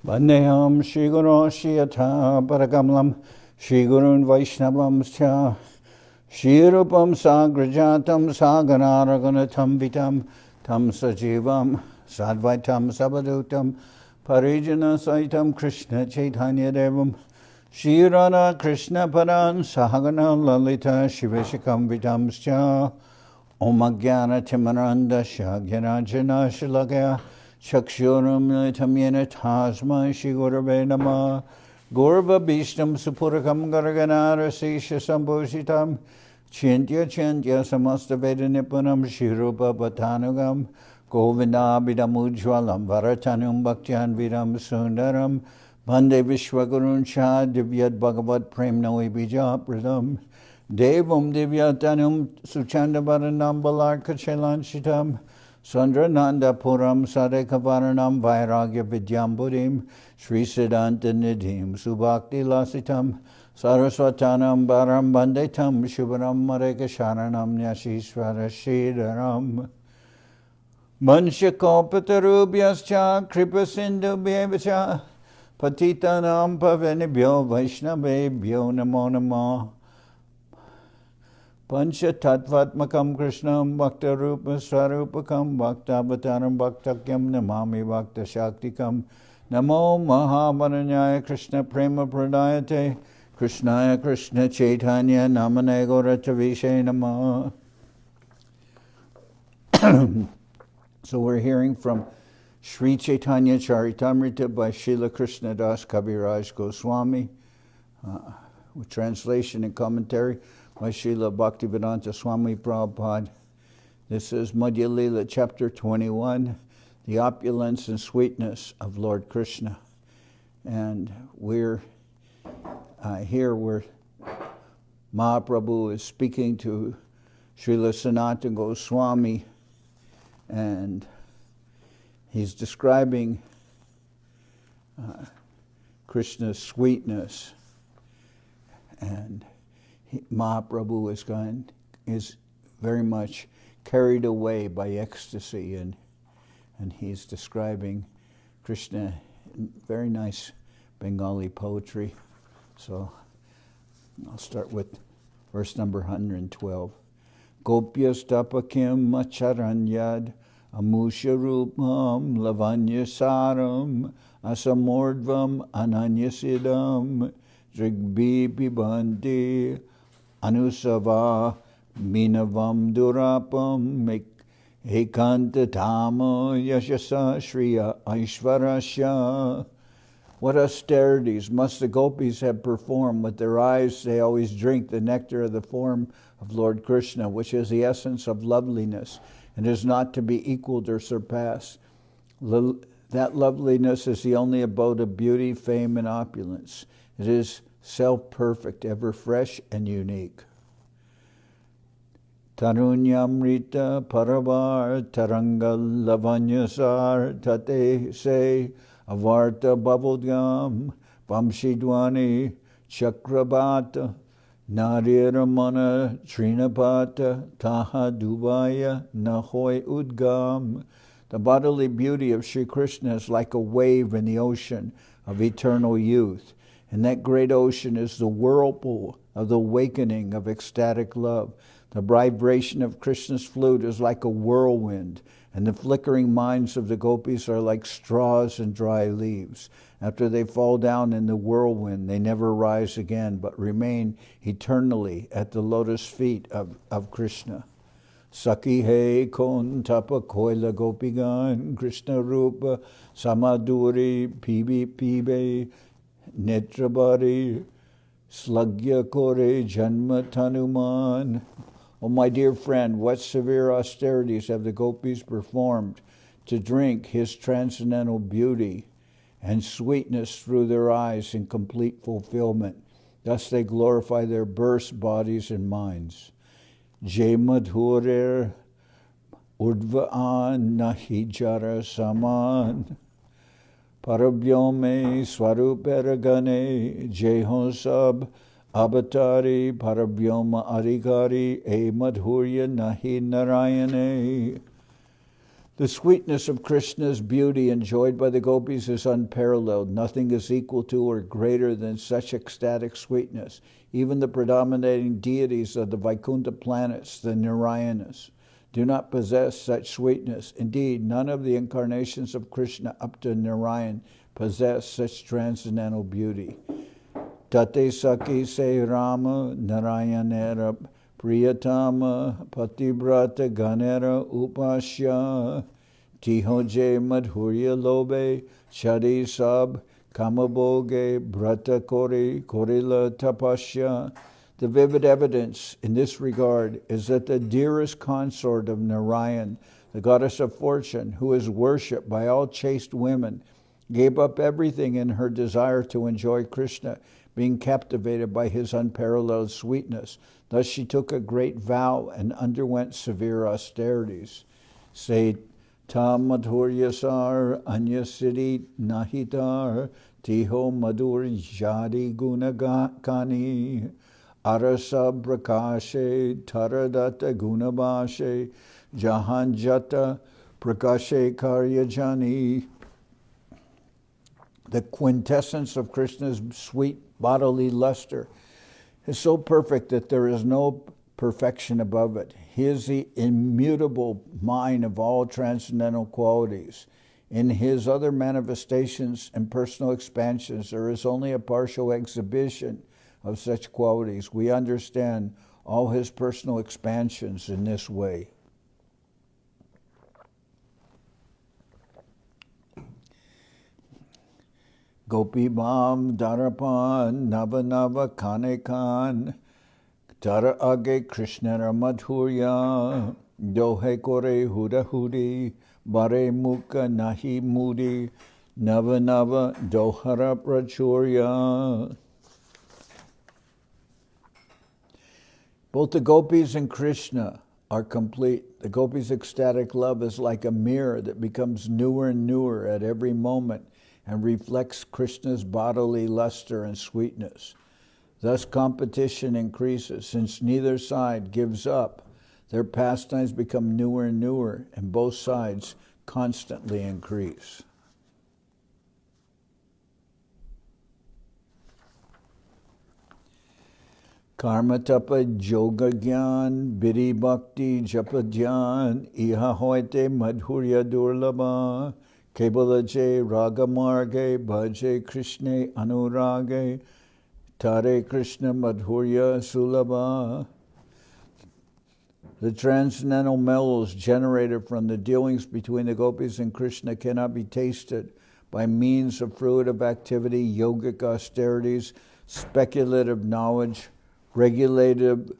Vandeham Shri Guru Shiyata Parakamalam Shri Gurun Vaishnavam Sya Shri Rupam Sagrajatam Saganaraganatam Vitam Tam Sajivam Sadvaitam Sabadutam Parijana Saitam Krishna Chaitanya Devam Shri Radha Krishna Paran Sahagana Lalita Shiveshikam Vitam Sya Om Ajnana Timaranda Shagyanajana Shilagaya Chakshuram Militam Yena Tasma Shri Gurave Namah Gorva Bhishtam Supurakam Garaganara Sesha Sambhoshitam Chintya Chintya Samasta Veda Nipunam Shirupa Bhatanugam Govinda Bidam Ujwalam Bharatanum Bhaktyan Vidam Sundaram Bande Vishwagurun Shah Divyad Bhagavad Prem Noi Bija Pradam Devam Divyatanum Suchanda Bharanam Balarka Chelanchitam Sandrananda Puram Sadekavaranam Vairagya Vidyambudim Sri Siddhanta Nidhim Subhakti Lasitam Saraswatanam Baram Bandetam Shubharam Mareka Sharanam Nyashishvara Shridaram Manshakopatarubyascha Kripasindhu Bhevacha Patitanam Pavenibhyo Vaishnavebhyo Namo Namo Pancha Tattvatmakam Krishnam Bhakta Rupa Swarupakam Bhakta Avataram Bhaktakyam Namami Bhakta Shaktikam Namo Mahavaranyaya Krishna Prema Pradayate Krishnaya Krishna Chaitanya Namane Gauratavishe Namah. So we're hearing from Sri Chaitanya Charitamrita by Srila Krishna Das Kaviraj Goswami, with translation and commentary by Srila Bhaktivedanta Swami Prabhupada. This is Madhya-lila, chapter 21, the opulence and sweetness of Lord Krishna. And we're here where Mahaprabhu is speaking to Srila Sanatan Goswami, and he's describing Krishna's sweetness. And Mahaprabhu is very much carried away by ecstasy, and he's describing Krishna in very nice Bengali poetry. So I'll start with verse number 112. Gopyas tapakim acharanyad amusha rupam lavanya saram asamordvam ananyasidam drigbi pibanti Anusava Minavam Durapam Ekanta Tama Yashasa Shriya Aishvarasya. What austerities must the gopis have performed! With their eyes they always drink the nectar of the form of Lord Krishna, which is the essence of loveliness and is not to be equaled or surpassed. That loveliness is the only abode of beauty, fame, and opulence. It is self-perfect, ever fresh and unique. Tarunyamrita paravar taranga lavanyasar tate se avarta bubblegum vamshidwani chakrabata nariramana trinapata taha duvaya nahoy udgam. The bodily beauty of Sri Krishna is like a wave in the ocean of eternal youth. And that great ocean is the whirlpool of the awakening of ecstatic love. The vibration of Krishna's flute is like a whirlwind, and the flickering minds of the gopis are like straws and dry leaves. After they fall down in the whirlwind, they never rise again, but remain eternally at the lotus feet of Krishna. Saki he kon tapa koila gopigan Krishna rupa samaduri pibi pibe Netrabari Slagya Kore Janma Tanuman. Oh, my dear friend, what severe austerities have the gopis performed to drink his transcendental beauty and sweetness through their eyes in complete fulfillment. Thus they glorify their births, bodies, and minds. Jai Madhurer Urdvaan Nahi Jara Saman. Paravyome Swaruperagane Jeho Sab Avatari Paravyoma Arigari E Madhurya Nahi Narayane. The sweetness of Krishna's beauty enjoyed by the gopis is unparalleled. Nothing is equal to or greater than such ecstatic sweetness. Even the predominating deities of the Vaikuntha planets, the Narayanas, do not possess such sweetness. Indeed, none of the incarnations of Krishna up to Narayan possess such transcendental beauty. Tate Saki Se Rama Narayanera Priyatama Patibrata Ganera Upasya Tihoje Madhurya Lobe Chadi Sab Kamaboge Brata Kori Korila Tapasya. The vivid evidence in this regard is that the dearest consort of Narayan, the goddess of fortune, who is worshipped by all chaste women, gave up everything in her desire to enjoy Krishna, being captivated by his unparalleled sweetness. Thus she took a great vow and underwent severe austerities. Say tam madhuryasar anyasidi nahitar tiho madhur jadi gunagani arasa prakashe taradata gunabashe jahanjata prakashe karyajani. The quintessence of Krishna's sweet bodily luster is so perfect that there is no perfection above it. He is the immutable mind of all transcendental qualities. In his other manifestations and personal expansions, there is only a partial exhibition of such qualities. We understand all his personal expansions in this way. Gopi Bam Darapan Nava Nava Kane Khan Tara Age Krishna Madhurya Dohe Kore Huda Hudi Bare Mukha Nahi Mudi Nava Nava Dohara Prachurya. Both the gopis and Krishna are complete. The gopis' ecstatic love is like a mirror that becomes newer and newer at every moment and reflects Krishna's bodily luster and sweetness. Thus competition increases. Since neither side gives up, their pastimes become newer and newer, and both sides constantly increase. Karma tapa yoga gyan, bidi bhakti japa dhyan, iha hoite madhurya durlabha, kebalaje raga marge, bhaje krishne anurage, tare krishna madhurya sulabha. The transcendental mellows generated from the dealings between the gopis and Krishna cannot be tasted by means of fruitive activity, yogic austerities, speculative knowledge, regulative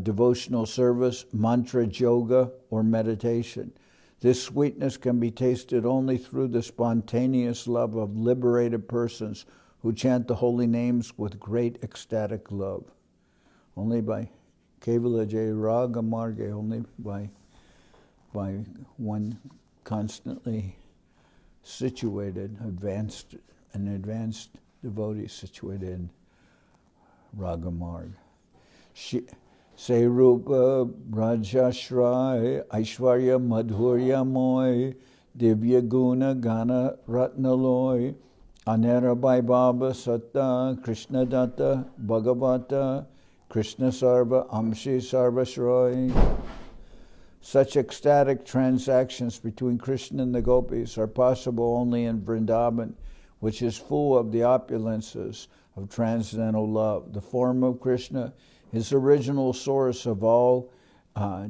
devotional service, mantra yoga, or meditation. This sweetness can be tasted only through the spontaneous love of liberated persons who chant the holy names with great ecstatic love. Only by Kevala Jai Raga Marge, only by one constantly situated, advanced devotee situated in Raga Marg. Serupa Rajashrai Aishwarya Madhurya Moy Divya Guna Gana Ratnaloy Anera Baba Satta Krishna Datta Bhagavata Krishna Sarva Amshi Sarvashroy. Such ecstatic transactions between Krishna and the gopis are possible only in Vrindavan, which is full of the opulences of transcendental love. The form of Krishna is the original source of all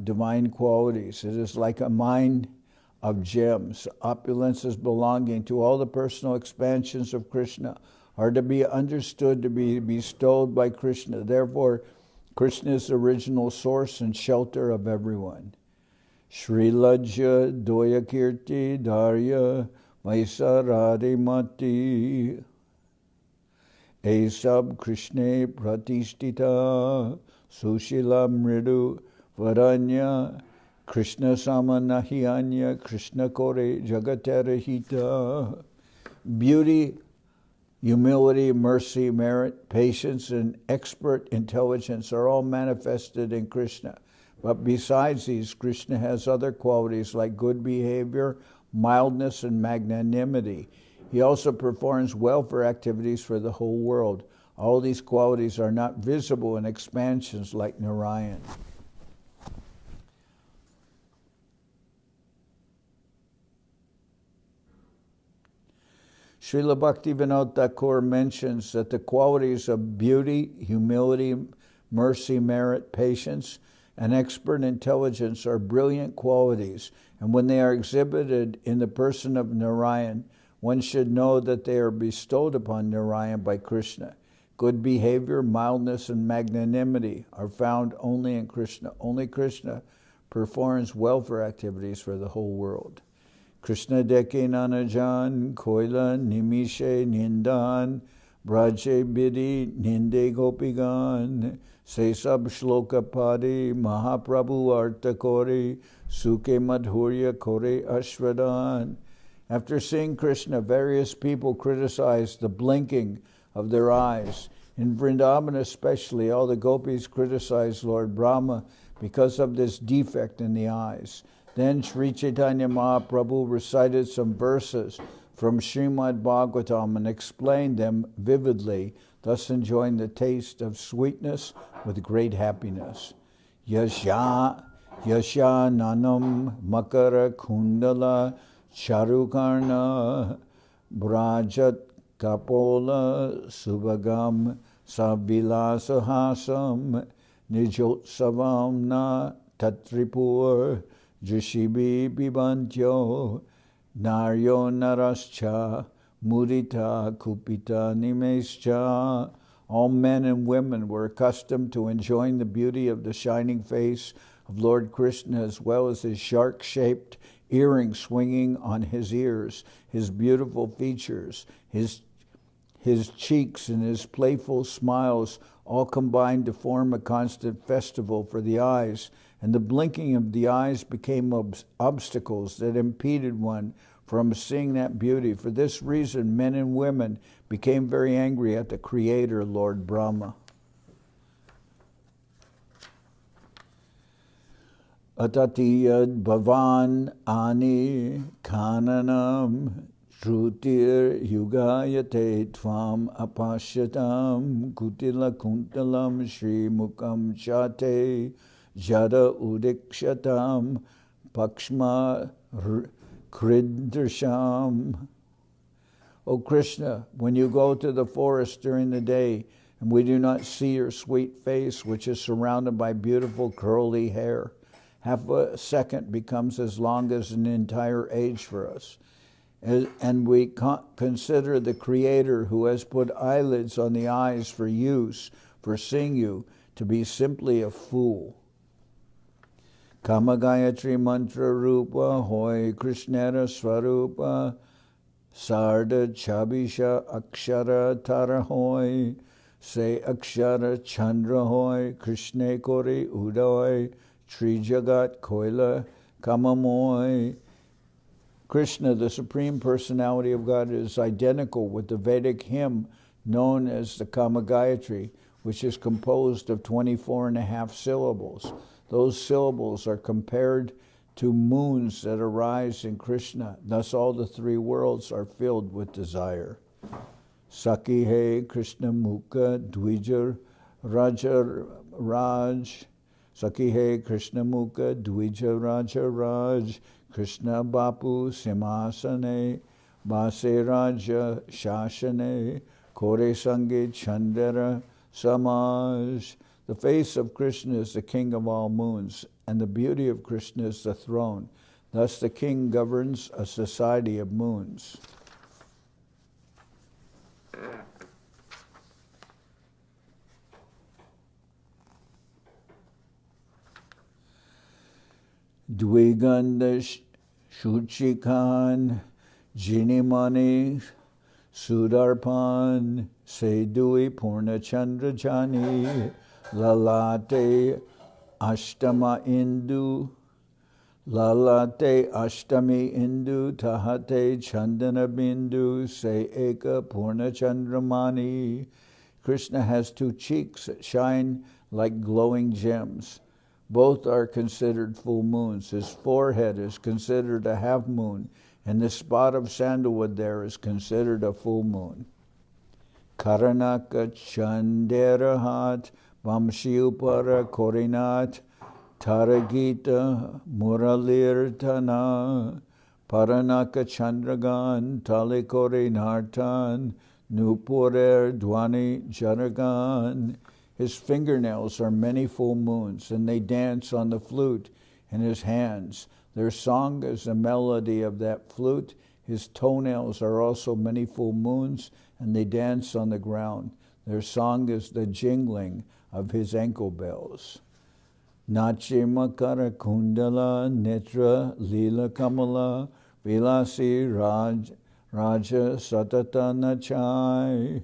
divine qualities. It is like a mine of gems. Opulences belonging to all the personal expansions of Krishna are to be understood to be bestowed by Krishna. Therefore, Krishna is the original source and shelter of everyone. Shri Lajja Doya Kirti Darya Vaisaradi Mati Esab Krishna Pratishtita Sushila Mridu Varanya Krishna Samanahiyanya Krishna Kore Jagaterahita. Beauty, humility, mercy, merit, patience, and expert intelligence are all manifested in Krishna. But besides these, Krishna has other qualities like good behavior, mildness, and magnanimity. He also performs welfare activities for the whole world. All these qualities are not visible in expansions like Narayan. Srila Bhaktivinoda Thakur mentions that the qualities of beauty, humility, mercy, merit, patience, and expert intelligence are brilliant qualities, and when they are exhibited in the person of Narayan, one should know that they are bestowed upon Narayan by Krishna. Good behavior, mildness, and magnanimity are found only in Krishna. Only Krishna performs welfare activities for the whole world. Krishna deke nanajan, koila nimishe nindan, braje bidi ninde gopigan, se sab shloka padi, Mahaprabhu arta kori, suke madhurya kore ashvadan. After seeing Krishna, various people criticized the blinking of their eyes. In Vrindavan especially, all the gopis criticized Lord Brahma because of this defect in the eyes. Then Sri Chaitanya Mahaprabhu recited some verses from Srimad Bhagavatam and explained them vividly, thus enjoying the taste of sweetness with great happiness. Yasha nanam makara kundala charukarna brajat kapola subhagam savilasahasam nijotsavam na tatripur Jushibi bibantyo naryo narascha mudita kupita nimescha. All men and women were accustomed to enjoying the beauty of the shining face of Lord Krishna, as well as his shark-shaped earrings swinging on his ears, his beautiful features, his cheeks, and his playful smiles, all combined to form a constant festival for the eyes. And the blinking of the eyes became obstacles that impeded one from seeing that beauty. For this reason, men and women became very angry at the Creator, Lord Brahma. Atatiyad bhavan ani kananam shrutir yugayate tvam apashyatam kutila kuntalam shri mukam chate jada udikshatam pakshma kridrsham. O Krishna, when you go to the forest during the day and we do not see your sweet face, which is surrounded by beautiful curly hair, half a second becomes as long as an entire age for us. And we consider the Creator, who has put eyelids on the eyes for use, for seeing you, to be simply a fool. Kama Gayatri Mantra Rupa Hoy Krishnara Swarupa Sarda Chabisha Akshara Tara Hoy Se Akshara Chandra Hoy Krishna Kori Udoy Tri Jagat Koila Kamamoy. Krishna, the Supreme Personality of God, is identical with the Vedic hymn known as the Kama Gayatri, which is composed of 24.5 syllables. Those syllables are compared to moons that arise in Krishna. Thus all the three worlds are filled with desire. Saki he Krishna Mukha Dvija Raja Raj. Saki he Krishna Mukha Dvija Raja Raj. Krishna Bapu Simhasane Base Raja Shashane Kore Sange Chandara Samaj. The face of Krishna is the king of all moons, and the beauty of Krishna is the throne. Thus the king governs a society of moons. Dviganda Shuchikan Jinimani Sudarpan Sedui Purnachandra Jani Lalate Ashtama Indu Lalate Ashtami Indu Tahate Chandana Bindu Se Eka Purnachandramani. Krishna has two cheeks that shine like glowing gems. Both are considered full moons. His forehead is considered a half moon, and the spot of sandalwood there is considered a full moon. Karanaka Chanderahat Vamshiupara Korinat Taragita Muralirtana Paranaka Chandragan Talikore Nartan Nupurer Dwani Jaragan. His fingernails are many full moons, and they dance on the flute in his hands. Their song is the melody of that flute. His toenails are also many full moons, and they dance on the ground. Their song is the jingling of his ankle bells. Nache Makara Kundala Netra Lila Kamala Vilasi Raja Satata Nachai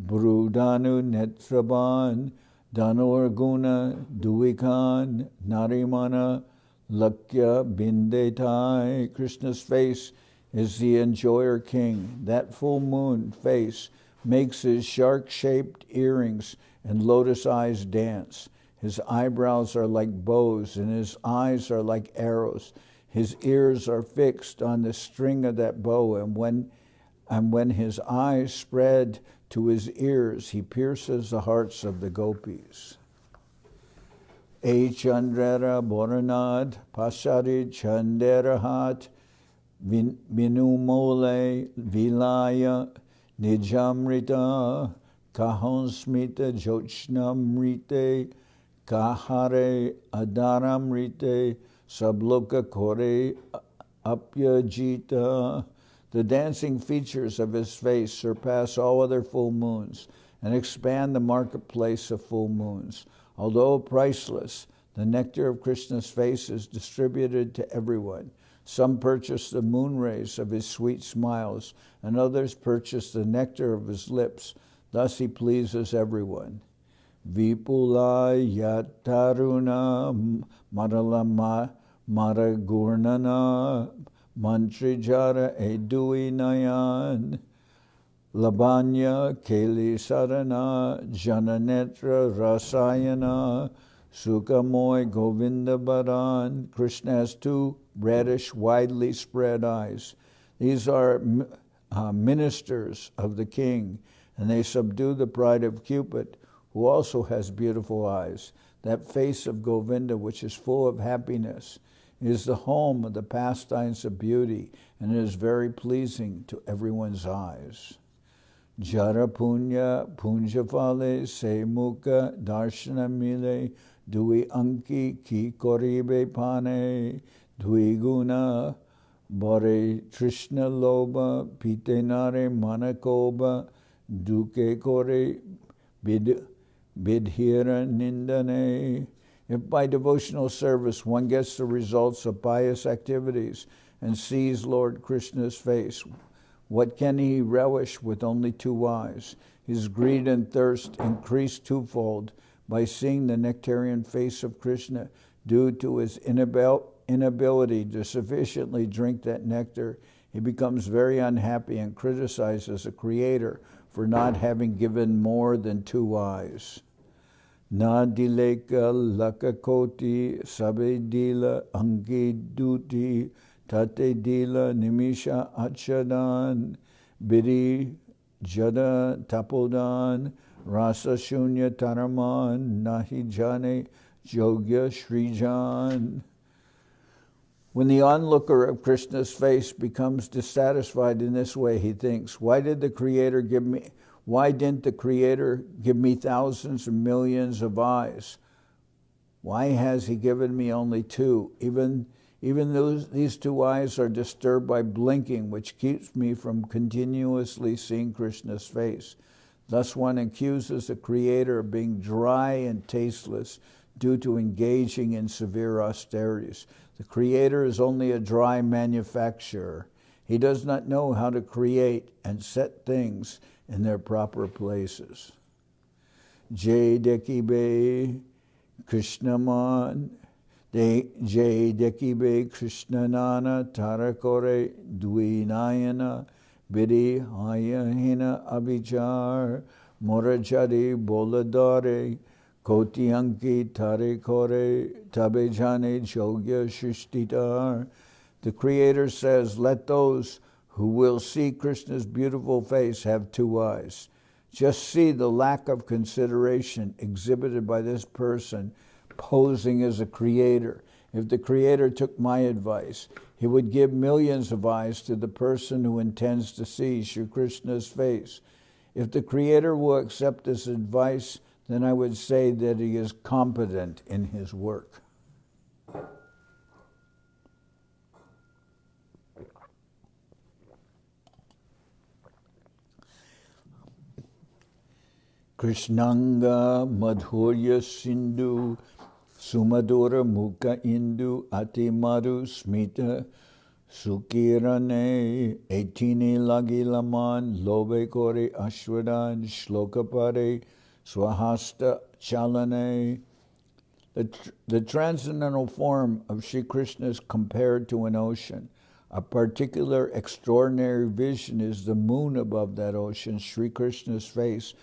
Brudanu Netraban Danurguna Duikan Narimana Lakya Bindetai. Krishna's face is the enjoyer king. That full moon face makes his shark-shaped earrings and lotus eyes dance. His eyebrows are like bows, and his eyes are like arrows. His ears are fixed on the string of that bow, and when his eyes spread to his ears, he pierces the hearts of the gopis. E Chandrera Boranad Pasari Chanderahat Vinumole Vilaya Nijamrita Kahonsmita Jochnamrite Kahare Adaramrite Sabloka Kore Apyajita. The dancing features of his face surpass all other full moons and expand the marketplace of full moons. Although priceless, the nectar of Krishna's face is distributed to everyone. Some purchase the moon rays of his sweet smiles, and others purchase the nectar of his lips. Thus he pleases everyone. Vipula yataruna maralama maragurnana mantrijara edui nayan labanya keli sarana jananetra rasayana sukamoy govinda baran. Krishna has two reddish, widely spread eyes. These are ministers of the king, and they subdue the pride of Cupid, who also has beautiful eyes. That face of Govinda, which is full of happiness, is the home of the pastimes of beauty, and it is very pleasing to everyone's eyes. Jara punya punjafale se mukha darshana mile dui anki ki koribe pane dui guna bore trishna loba pitenare manakoba duke kore bidhira nindane. If by devotional service one gets the results of pious activities and sees Lord Krishna's face, what can he relish with only two eyes? His greed and thirst increase twofold by seeing the nectarian face of Krishna. Due to his inability to sufficiently drink that nectar, he becomes very unhappy and criticizes the Creator for not having given more than two eyes. Na dileka lakakoti sabedila angi duti tate dila nimisha achadan biri jada tapodan rasa shunya taraman nahi jane jogya shrijan. When the onlooker of Krishna's face becomes dissatisfied in this way, he thinks, why didn't the Creator give me thousands and millions of eyes? Why has he given me only two? Even these two eyes are disturbed by blinking, which keeps me from continuously seeing Krishna's face. Thus one accuses the Creator of being dry and tasteless due to engaging in severe austerities. The Creator is only a dry manufacturer. He does not know how to create and set things in their proper places. Jai Dekibe Krishnaman Jai Dekibe Krishnanana Tarakore Dvinayana Bidi Ayahina Abhichar Morajari Boladare Koti tare kore tabe jane jogya shishtitar. The Creator says, let those who will see Krishna's beautiful face have two eyes. Just see the lack of consideration exhibited by this person posing as a creator. If the Creator took my advice, he would give millions of eyes to the person who intends to see Sri Krishna's face. If the Creator will accept this advice, then I would say that he is competent in his work. Krishnanga madhurya sindhu sumadura mukha indu atimaru smita sukirane etini lagilaman lobe kore ashwadan shlokapare swahasta chalane. The transcendental form of Sri Krishna is compared to an ocean. A particular extraordinary vision is the moon above that ocean, Sri Krishna's face,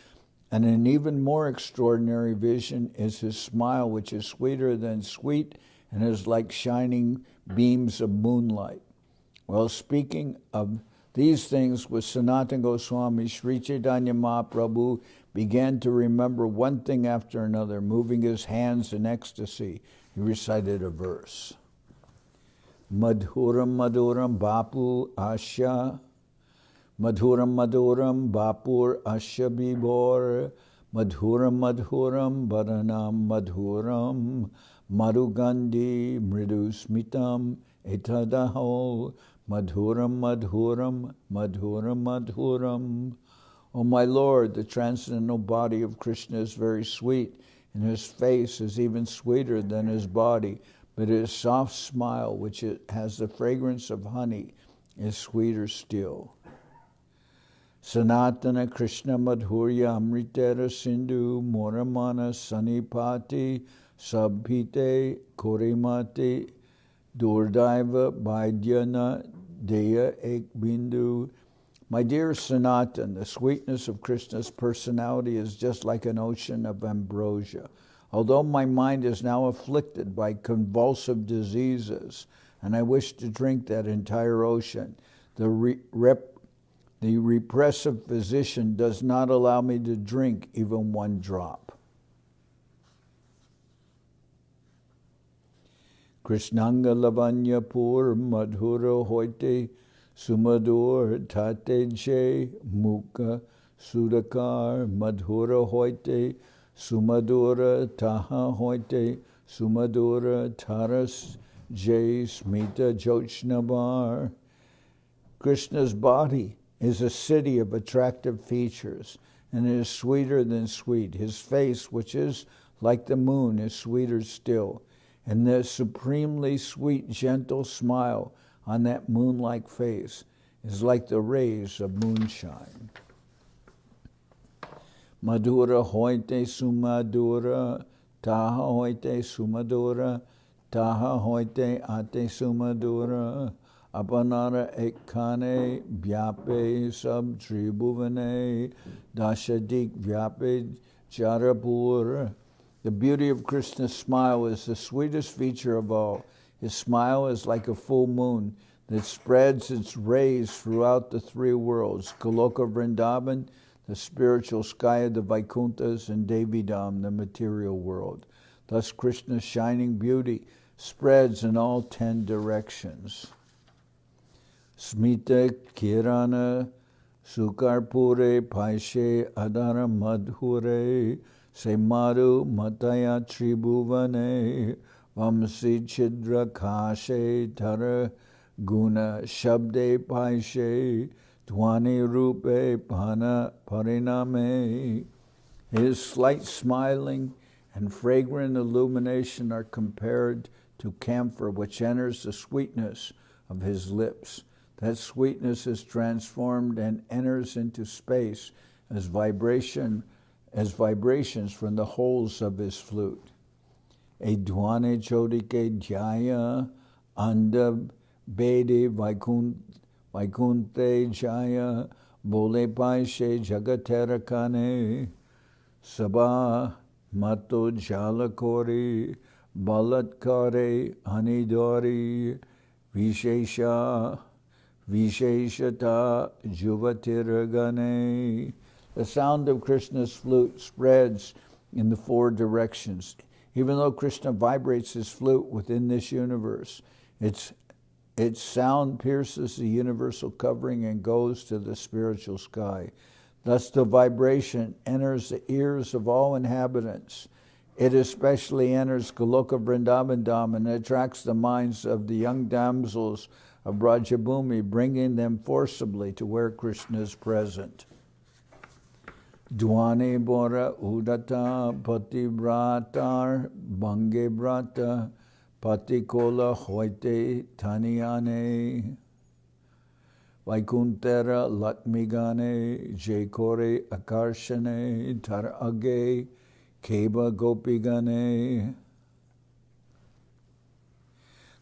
and an even more extraordinary vision is his smile, which is sweeter than sweet and is like shining beams of moonlight. While speaking of these things with Sanatan Goswami, Sri Chaitanya Mahaprabhu began to remember one thing after another, moving his hands in ecstasy. He recited a verse. Madhuram Madhuram Bapu Asha Madhuram Madhuram Bapur Asha Bibor Madhuram Madhuram Baranam Madhuram Madhugandhi Mridu Smitam Etadaho Madhuram Madhuram Madhuram Madhuram. O my Lord, the transcendental body of Krishna is very sweet, and his face is even sweeter than his body, but his soft smile, which has the fragrance of honey, is sweeter still. Sanatana Krishna Madhurya Amritera Sindhu Moramana Sanipati Sabhite Korimati Durdaiva Baidyana Deya Ek Bindu. My dear Sanatan, the sweetness of Krishna's personality is just like an ocean of ambrosia. Although my mind is now afflicted by convulsive diseases, and I wish to drink that entire ocean, the repressive physician does not allow me to drink even one drop. Krishnanga Lavanya Pur Madhura Hoite Sumadur Tate Je Mukha Sudakar Madhura Hoite Sumadura Taha Hoite Sumadura Taras Je Smita Jochnabar. Krishna's body is a city of attractive features, and it is sweeter than sweet. His face, which is like the moon, is sweeter still, and the supremely sweet, gentle smile on that moon-like face is like the rays of moonshine. Madhura hoite sumadura, taha hoite sumadura, taha hoite ate sumadura, apanara ekane vyape sab tribhuvane, dashadik vyape charapur. The beauty of Krishna's smile is the sweetest feature of all. His smile is like a full moon that spreads its rays throughout the three worlds, Goloka Vrindavan, the spiritual sky of the Vaikunthas, and Devidam, the material world. Thus Krishna's shining beauty spreads in all 10 directions. Smita Kirana Sukarpure Paishe Adara Madhure Semaru Mataya Tribhuvane Vamsi Chidra Kashe Tara Guna Shabde Paishe Dhwani Rupe Pana Pariname. His slight smiling and fragrant illumination are compared to camphor, which enters the sweetness of his lips. That sweetness is transformed and enters into space as vibrations from the holes of his flute. Edwane chodike jaya anda bede vaikunte jaya bole paishe jagaterakane sabha mato jalakori, balatkare, hanidori, vishesha, visheshata, juvatiragane. The sound of Krishna's flute spreads in the four directions. Even though Krishna vibrates his flute within this universe, its sound pierces the universal covering and goes to the spiritual sky. Thus the vibration enters the ears of all inhabitants. It especially enters Goloka Vrindavan Dham and attracts the minds of the young damsels of Brajabhumi, bringing them forcibly to where Krishna is present. Dwane Bora Udata Patibratar Bange Brata Patikola Hoite Taniane Vaikuntera Latmigane Jekore Akarshane Tarage Keba Gopigane.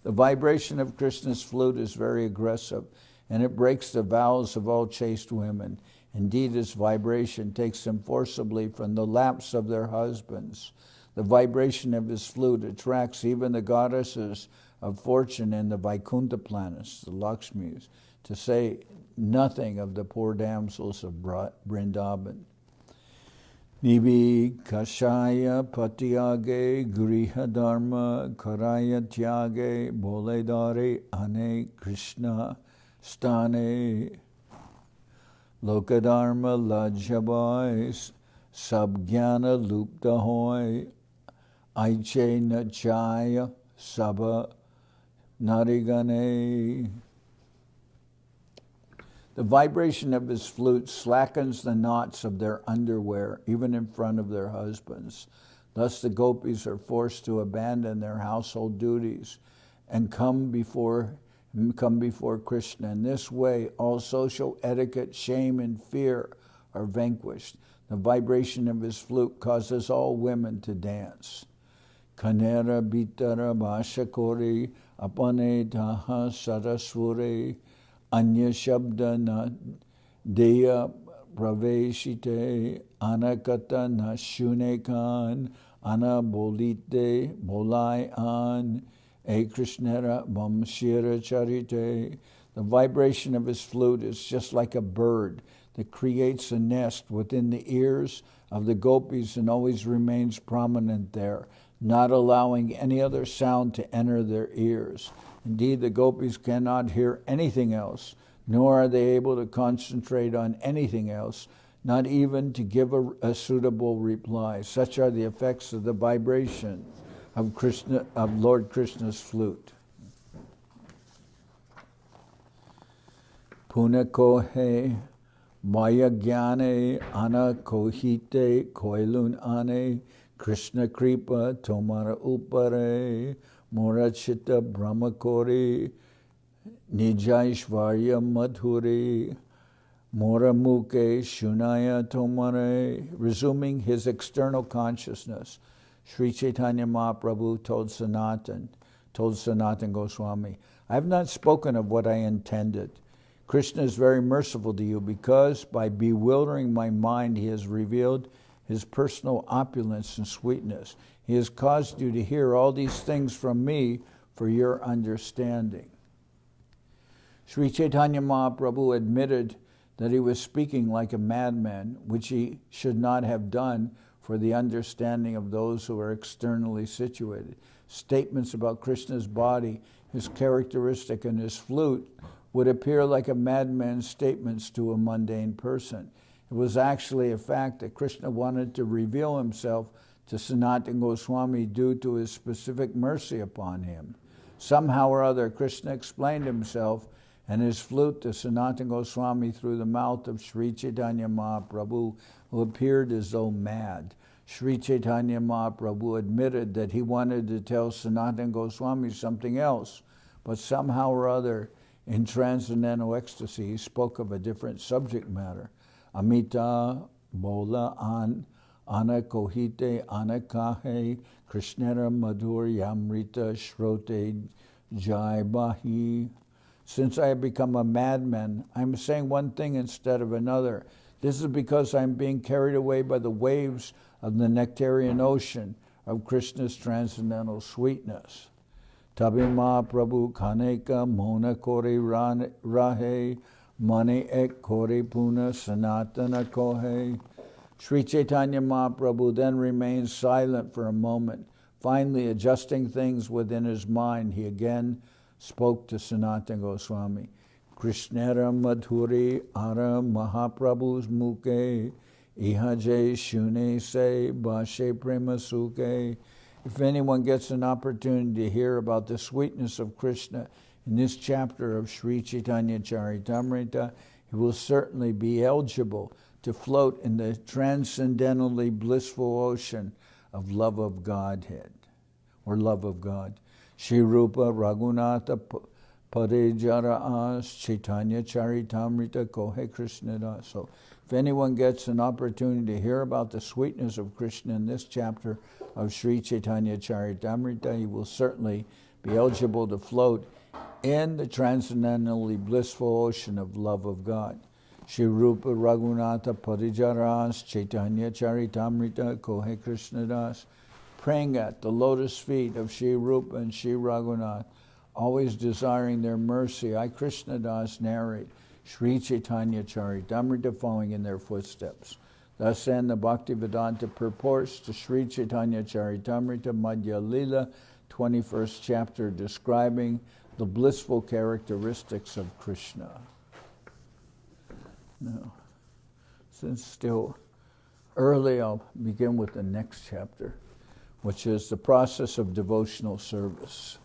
The vibration of Krishna's flute is very aggressive, and it breaks the vows of all chaste women. Indeed, its vibration takes them forcibly from the laps of their husbands. The vibration of his flute attracts even the goddesses of fortune and the Vaikuntha planets, the Lakshmis, to say nothing of the poor damsels of Vrindavan. Nibi Kashaya Patiage Griha Dharma Karaya Tyage Boledare Ane Krishna Stane Lokadharma Lajabais Sabgyana Lupta Hoy Aiche Nachaya Saba Narigane. The vibration of his flute slackens the knots of their underwear, even in front of their husbands. Thus the gopis are forced to abandon their household duties and come before Krishna. In this way, all social etiquette, shame, and fear are vanquished. The vibration of his flute causes all women to dance. Kanera bitara bhashakori apane taha sarasvure Anya Shabda na Deya Praveshite Anakata na Shunekan Ana Bolite Bolai An E Krishnera Vamshira Charite. The vibration of his flute is just like a bird that creates a nest within the ears of the gopis and always remains prominent there, not allowing any other sound to enter their ears. Indeed, the gopis cannot hear anything else, nor are they able to concentrate on anything else, not even to give a suitable reply. Such are the effects of the vibration of Lord Krishna's flute. Punakohe Maya Gyane Ana Kohite Koilun Ane Krishna Kripa Tomara Upare Morachita Brahmakori Nijaishvarya Madhuri Moramuke Shunaya Tomare. Resuming his external consciousness, Sri Chaitanya Mahaprabhu told Sanatan Goswami, I have not spoken of what I intended. Krishna is very merciful to you because by bewildering my mind he has revealed his personal opulence and sweetness. He has caused you to hear all these things from me for your understanding. Sri Chaitanya Mahaprabhu admitted that he was speaking like a madman, which he should not have done for the understanding of those who are externally situated. Statements about Krishna's body, his characteristic, and his flute would appear like a madman's statements to a mundane person. It was actually a fact that Krishna wanted to reveal himself to Sanatan Goswami due to his specific mercy upon him. Somehow or other, Krishna explained himself and his flute to Sanatan Goswami through the mouth of Sri Chaitanya Mahaprabhu, who appeared as though mad. Sri Chaitanya Mahaprabhu admitted that he wanted to tell Sanatan Goswami something else, but somehow or other, in transcendental ecstasy, he spoke of a different subject matter. Amita Bola An Ana Kohite Ana Kahe Krishnera Madhur Yamrita Shrote Jai Bahi. Since I have become a madman, I am saying one thing instead of another. This is because I'm being carried away by the waves of the nectarian ocean of Krishna's transcendental sweetness. Tabi Mahaprabhu kaneka mona kori rahe, mani ek kori puna sanatana kohe. Sri Chaitanya Mahaprabhu then remained silent for a moment. Finally, adjusting things within his mind, he again spoke to Sanatan Goswami. Krishnera madhuri ara Mahaprabhu's muke, ihaje shune se bashe prema suke. If anyone gets an opportunity to hear about the sweetness of Krishna in this chapter of Sri Chaitanya Charitamrita, he will certainly be eligible to float in the transcendentally blissful ocean of love of Godhead, or love of God. Shri Rupa Raghunatha Padejara As Chaitanya Charitamrita Kohe Krishna Das. So if anyone gets an opportunity to hear about the sweetness of Krishna in this chapter of Sri Chaitanya Charitamrita, he will certainly be eligible to float in the transcendentally blissful ocean of love of God. Shri Rupa Raghunatha Parijaras Chaitanya Charitamrita Kohe Krishna Das. Praying at the lotus feet of Shri Rupa and Shri Raghunath, always desiring their mercy, I Krishna Das narrate Sri Chaitanya Charitamrita following in their footsteps. Thus end the Bhaktivedanta purports to Sri Chaitanya Charitamrita Madhya-lila, 21st chapter, describing the blissful characteristics of Krishna. Now, since still early, I'll begin with the next chapter, which is the process of devotional service.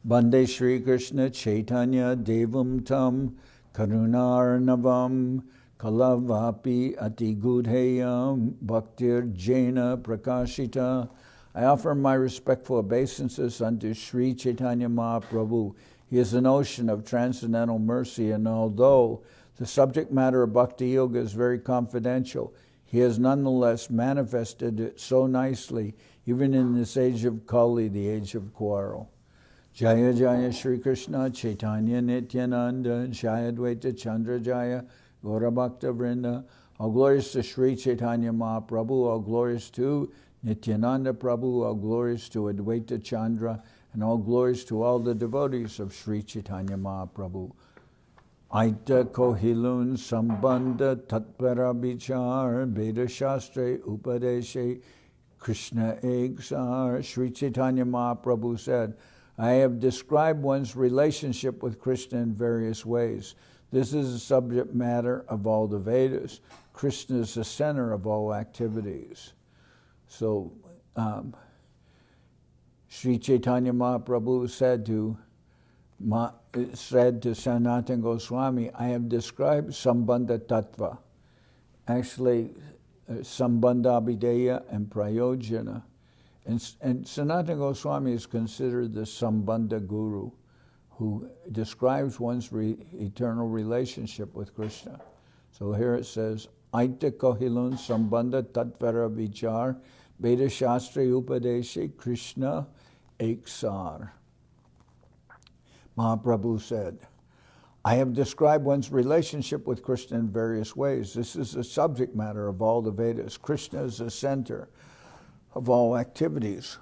Bande Shri Krishna Chaitanya Devam Tam Karunarnavam Kalavapi Ati Gudheyam Bhaktir Jaina Prakashita. I offer my respectful obeisances unto Sri Chaitanya Mahaprabhu. He is an ocean of transcendental mercy, and although the subject matter of Bhakti Yoga is very confidential, he has nonetheless manifested it so nicely, even in this age of Kali, the age of quarrel. Jaya Jaya Shri Krishna Chaitanya Nityananda Jaya Dvaita Chandra Jaya Gaura Bhakta Vrinda. All glories to Sri Chaitanya Mahaprabhu, all glories to Nityananda Prabhu, all glories to Advaita Chandra, and all glories to all the devotees of Sri Chaitanya Mahaprabhu. Aita Kohilun Sambandha Tatpara Bichar Veda Shastre Upadeshe Krishna Eksar. Sri Chaitanya Mahaprabhu said, I have described one's relationship with Krishna in various ways. This is the subject matter of all the Vedas. Krishna is the center of all activities. So, Sri Chaitanya Mahaprabhu said to Sanatan Goswami, I have described sambandha tattva. Actually, sambandha, abhidheya, and prayojana. And Sanatan Goswami is considered the sambandha guru, who describes one's eternal relationship with Krishna. So here it says, Aita Kohilun Sambandha Tatvara Vichar Veda Shastri Upadeshe Krishna Eksar. Mahaprabhu said, I have described one's relationship with Krishna in various ways. This is the subject matter of all the Vedas. Krishna is the center of all activities.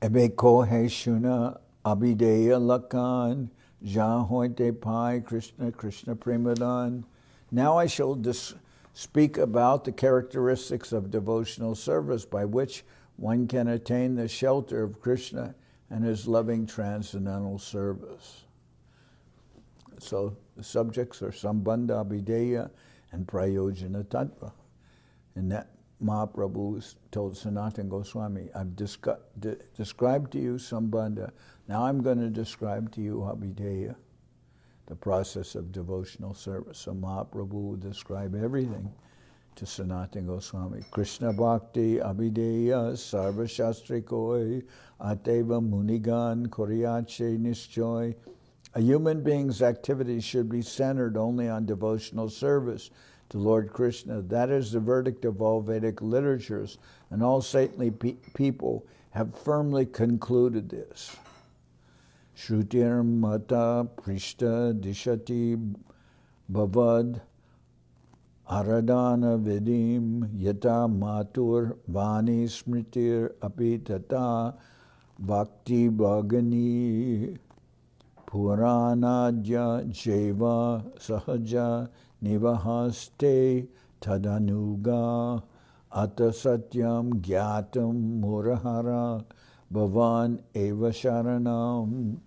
Ebe kohe shuna abhidheya lakan jahointe pai Krishna Krishna premadan. Now I shall speak about the characteristics of devotional service by which one can attain the shelter of Krishna and his loving transcendental service. So the subjects are sambandha, abhidheya, and prayojana tattva. And that Mahaprabhu told Sanatan Goswami, I've described to you sambandha. Now I'm going to describe to you abhidheya, the process of devotional service. So Mahaprabhu will describe everything to Sanatan Goswami. Krishna Bhakti Abhidheya Sarva Shastri Koi Ateva Munigan Koryache Nishchoy. A human being's activities should be centered only on devotional service to Lord Krishna. That is the verdict of all Vedic literatures, and all saintly people have firmly concluded this. Shrutir mata prishta dishati bhavad aradana vidim yata matur vani smritir apitata bhakti bhagani puranadya jeva sahaja nivahaste tadanuga ata satyam gyatam murahara bhavan eva sharanam.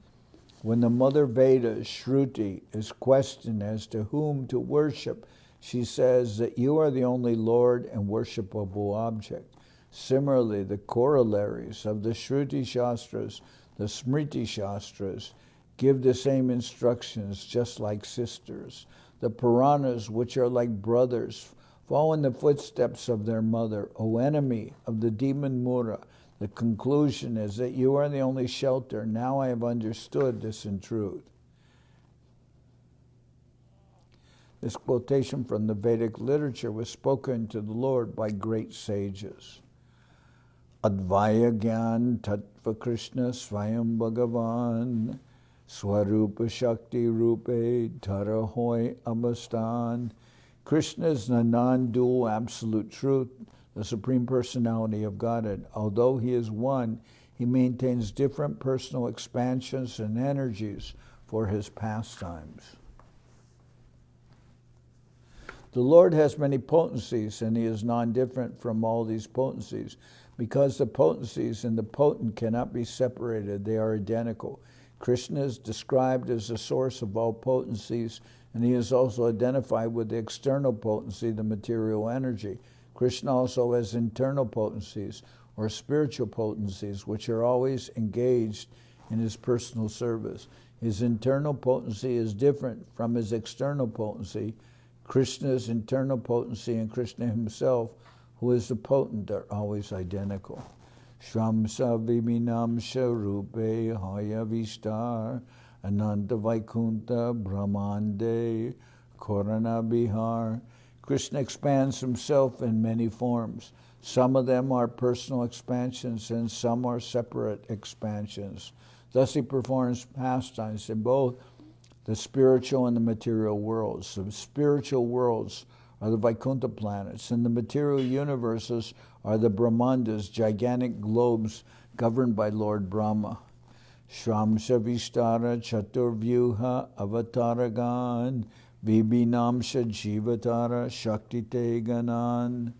When the mother Veda, Shruti, is questioned as to whom to worship, she says that you are the only Lord and worshipable object. Similarly, the corollaries of the Shruti Shastras, the Smriti Shastras, give the same instructions just like sisters. The Puranas, which are like brothers, follow in the footsteps of their mother. O enemy of the demon Mura, the conclusion is that you are the only shelter. Now I have understood this in truth. This quotation from the Vedic literature was spoken to the Lord by great sages. Advaya Gyan Tattva Krishna Swayam Bhagavan Swarupa Shakti Rupe Tarahoy Abastan. Krishna is the non-dual absolute truth, the Supreme Personality of Godhead. Although he is one, he maintains different personal expansions and energies for his pastimes. The Lord has many potencies, and he is non-different from all these potencies. Because the potencies and the potent cannot be separated, they are identical. Krishna is described as the source of all potencies, and he is also identified with the external potency, the material energy. Krishna also has internal potencies, or spiritual potencies, which are always engaged in his personal service. His internal potency is different from his external potency. Krishna's internal potency and Krishna himself, who is the potent, are always identical. Shramsa Viminamsha Rupe Haya Vishtar Ananta Vaikunta Brahmande Korana Bihar. Krishna expands himself in many forms. Some of them are personal expansions and some are separate expansions. Thus he performs pastimes in both the spiritual and the material worlds. The spiritual worlds are the Vaikuntha planets, and the material universes are the Brahmandas, gigantic globes governed by Lord Brahma. Shramsha Vistara Chaturvyuha Avataragan Vibhinamsha Jivatara Shaktite Ganan.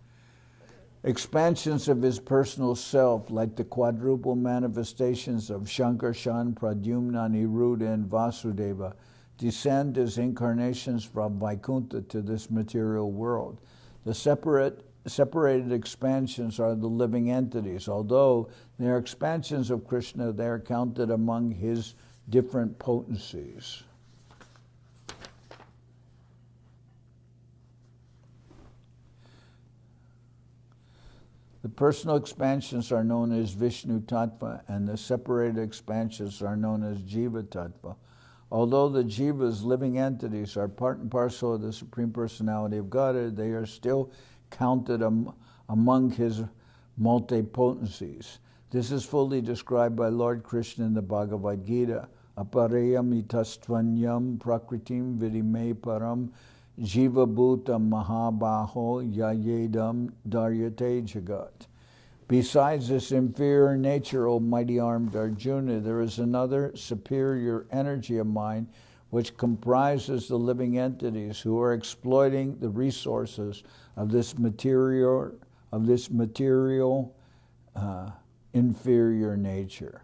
Expansions of his personal self, like the quadruple manifestations of Shankarshan, Pradyumna, Niruddha, and Vasudeva, descend as incarnations from Vaikuntha to this material world. The separated expansions are the living entities. Although they are expansions of Krishna, they are counted among his different potencies. The personal expansions are known as Vishnu Tattva, and the separated expansions are known as Jiva Tattva. Although the Jivas, living entities, are part and parcel of the Supreme Personality of Godhead, they are still counted among his multipotencies. This is fully described by Lord Krishna in the Bhagavad Gita. Aparayam itastvanyam prakritim vidime param jiva bhuta mahabaho yayedam daryate jagat. Besides this inferior nature, O mighty armed Arjuna, there is another superior energy of mine which comprises the living entities who are exploiting the resources of this material inferior nature.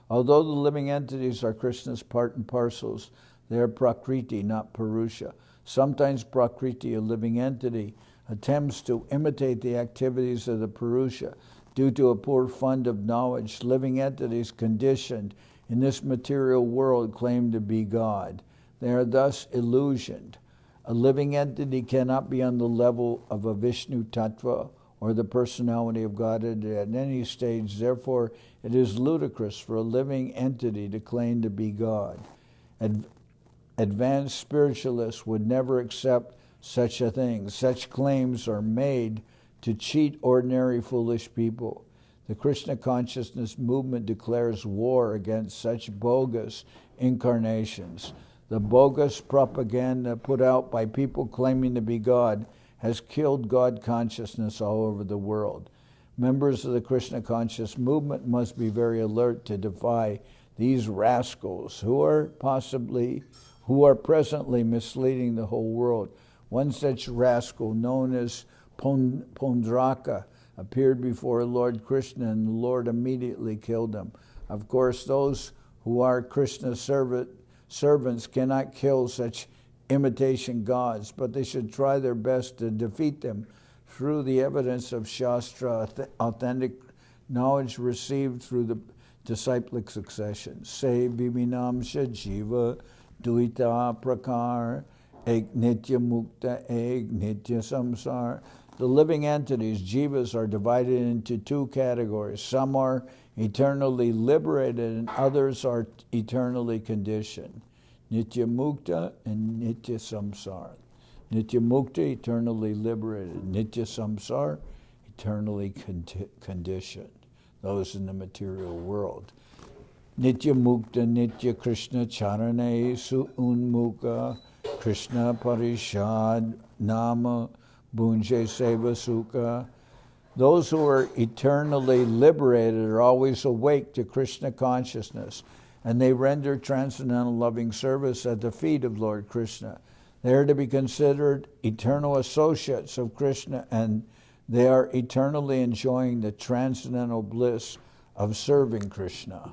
Although the living entities are Krishna's part and parcels, they are Prakriti, not Purusha. Sometimes Prakriti, a living entity, attempts to imitate the activities of the Purusha. Due to a poor fund of knowledge, living entities conditioned in this material world claim to be God. They are thus illusioned. A living entity cannot be on the level of a Vishnu Tattva or the personality of God at any stage. Therefore, it is ludicrous for a living entity to claim to be God. Advanced spiritualists would never accept such a thing. Such claims are made to cheat ordinary foolish people. The Krishna consciousness movement declares war against such bogus incarnations. The bogus propaganda put out by people claiming to be God has killed God consciousness all over the world. Members of the Krishna conscious movement must be very alert to defy these rascals who are presently misleading the whole world. One such rascal, known as Dwaraka, appeared before Lord Krishna, and the Lord immediately killed him. Of course, those who are Krishna's servants cannot kill such imitation gods, but they should try their best to defeat them through the evidence of Shastra, authentic knowledge received through the disciplic succession. Say vivinamsha jiva duita prakar ek nitya mukta ek nitya samsar. The living entities, jivas, are divided into two categories. Some are eternally liberated and others are eternally conditioned. Nitya mukta and nitya samsar. Nitya mukta, eternally liberated. Nitya samsar, eternally conditioned. Those in the material world. Nitya mukta, nitya Krishna charane su unmuka, Krishna parishad nama bunje seva sukha. Those who are eternally liberated are always awake to Krishna consciousness, and they render transcendental loving service at the feet of Lord Krishna. They are to be considered eternal associates of Krishna, and they are eternally enjoying the transcendental bliss of serving Krishna.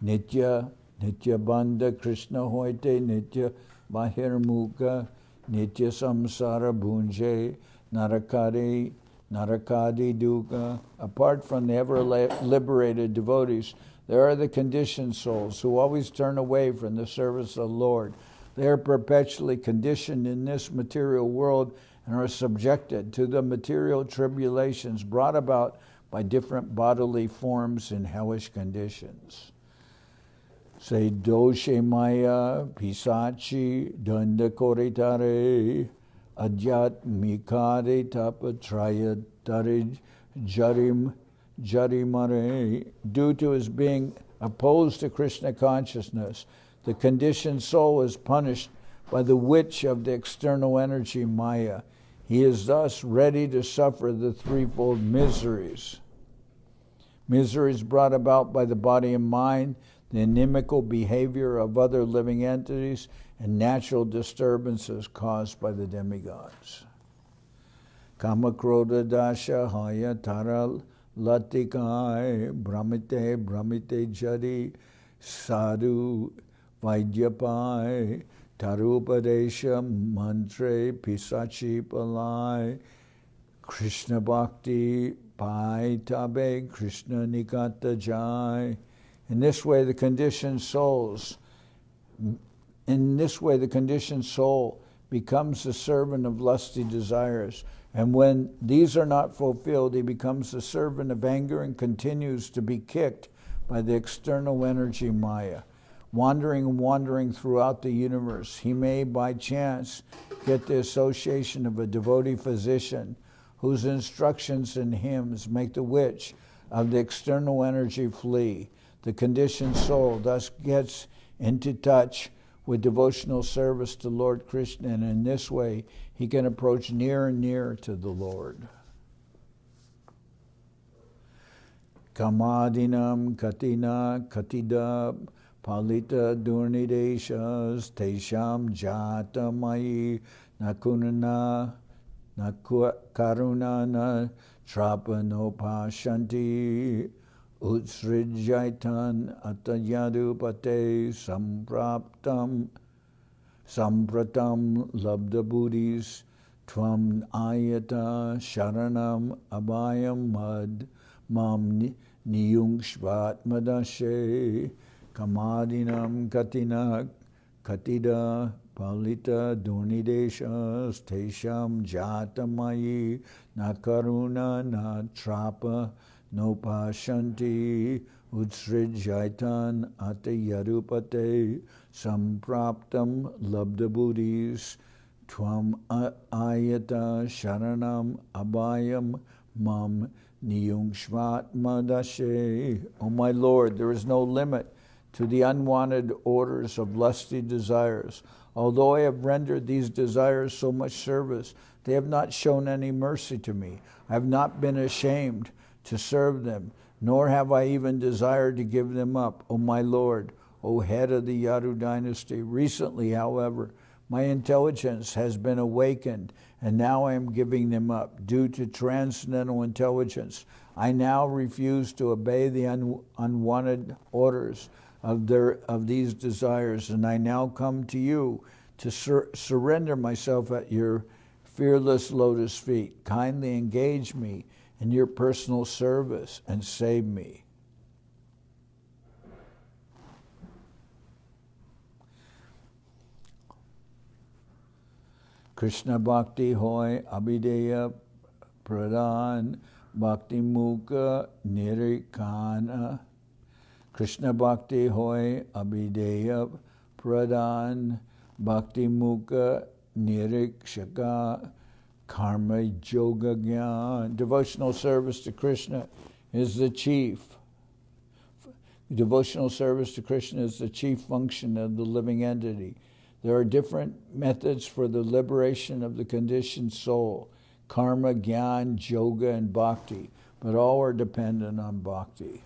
Nitya, nitya bandha Krishna hoite, nitya bahirmukha, nitya samsara bhunje, narakadi dukkha. Apart from the ever-liberated devotees, there are the conditioned souls who always turn away from the service of the Lord. They are perpetually conditioned in this material world and are subjected to the material tribulations brought about by different bodily forms and hellish conditions. Say doshe maya pisachi danda koritare adyat mikare tapatraya tarij jarimare. Due to his being opposed to Krishna consciousness, the conditioned soul is punished by the witch of the external energy Maya. He is thus ready to suffer the threefold miseries. Miseries brought about by the body and mind, the inimical behavior of other living entities, and natural disturbances caused by the demigods. Kama krodha dasha haya taral latikai brahmite jari sadhu Vaidyapai, Tarupadesha, Mantre, Pisachi Palai, Krishna Bhakti, Pai Tabe, Krishna Nikata Jai. In this way, the conditioned soul becomes the servant of lusty desires. And when these are not fulfilled, he becomes the servant of anger and continues to be kicked by the external energy Maya. Wandering throughout the universe, he may by chance get the association of a devotee physician whose instructions and hymns make the witch of the external energy flee. The conditioned soul thus gets into touch with devotional service to Lord Krishna, and in this way he can approach nearer and nearer to the Lord. Kamadinam katina katida Palita durnideshas tesham jatamayi nakunana nakarunana trapanopashanti utsrijaitan atayadupate sampratam labdabudis tvam ayata sharanam abhayam mad mam niyungshvat madashe. Kamadinam katina katida palita durnideshas tesham jatamayi nakaruna natrapa nopashanti utsrijaitan atayarupate sampraptam labdabudis tvam ayata sharanam abhayam mam niyungshvat madashe. O my Lord, there is no limit to the unwanted orders of lusty desires. Although I have rendered these desires so much service, they have not shown any mercy to me. I have not been ashamed to serve them, nor have I even desired to give them up. O my Lord, O head of the Yadu dynasty, recently, however, my intelligence has been awakened, and now I am giving them up. Due to transcendental intelligence, I now refuse to obey the unwanted orders of these desires, and I now come to you to surrender myself at your fearless lotus feet. Kindly engage me in your personal service and save me. Krishna Bhakti Hoy Abhidheya Pradhan Bhakti Mukha Nirikana. Krishna Bhakti Hoy Abhidheya Pradhan Bhakti Mukha Nirikshaka Karma Yoga Gyan. Devotional service to Krishna is the chief. Devotional service to Krishna is the chief function of the living entity. There are different methods for the liberation of the conditioned soul: karma, gyan, yoga, and bhakti, but all are dependent on bhakti.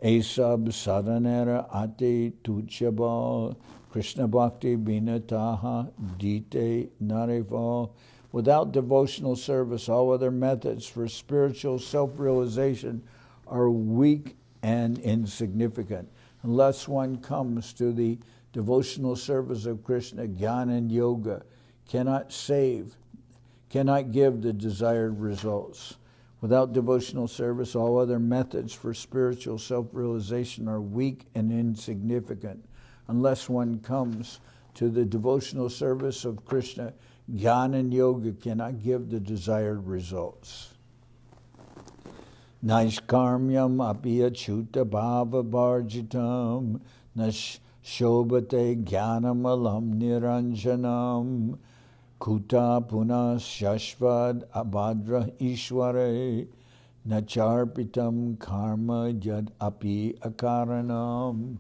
Esab sadhanera ati tuchabal Krishna bhakti binataha dite narival. Without devotional service, all other methods for spiritual self-realization are weak and insignificant. Unless one comes to the devotional service of Krishna, jnana and yoga cannot give the desired results. Without devotional service, all other methods for spiritual self-realization are weak and insignificant. Unless one comes to the devotional service of Krishna, jnana and yoga cannot give the desired results. Naishkarmyam api achyuta bhava bharjitam shobhate jnanamalam niranjanam kuta puna shashvad abhadra ishware nacharpitam karma yad api akaranam.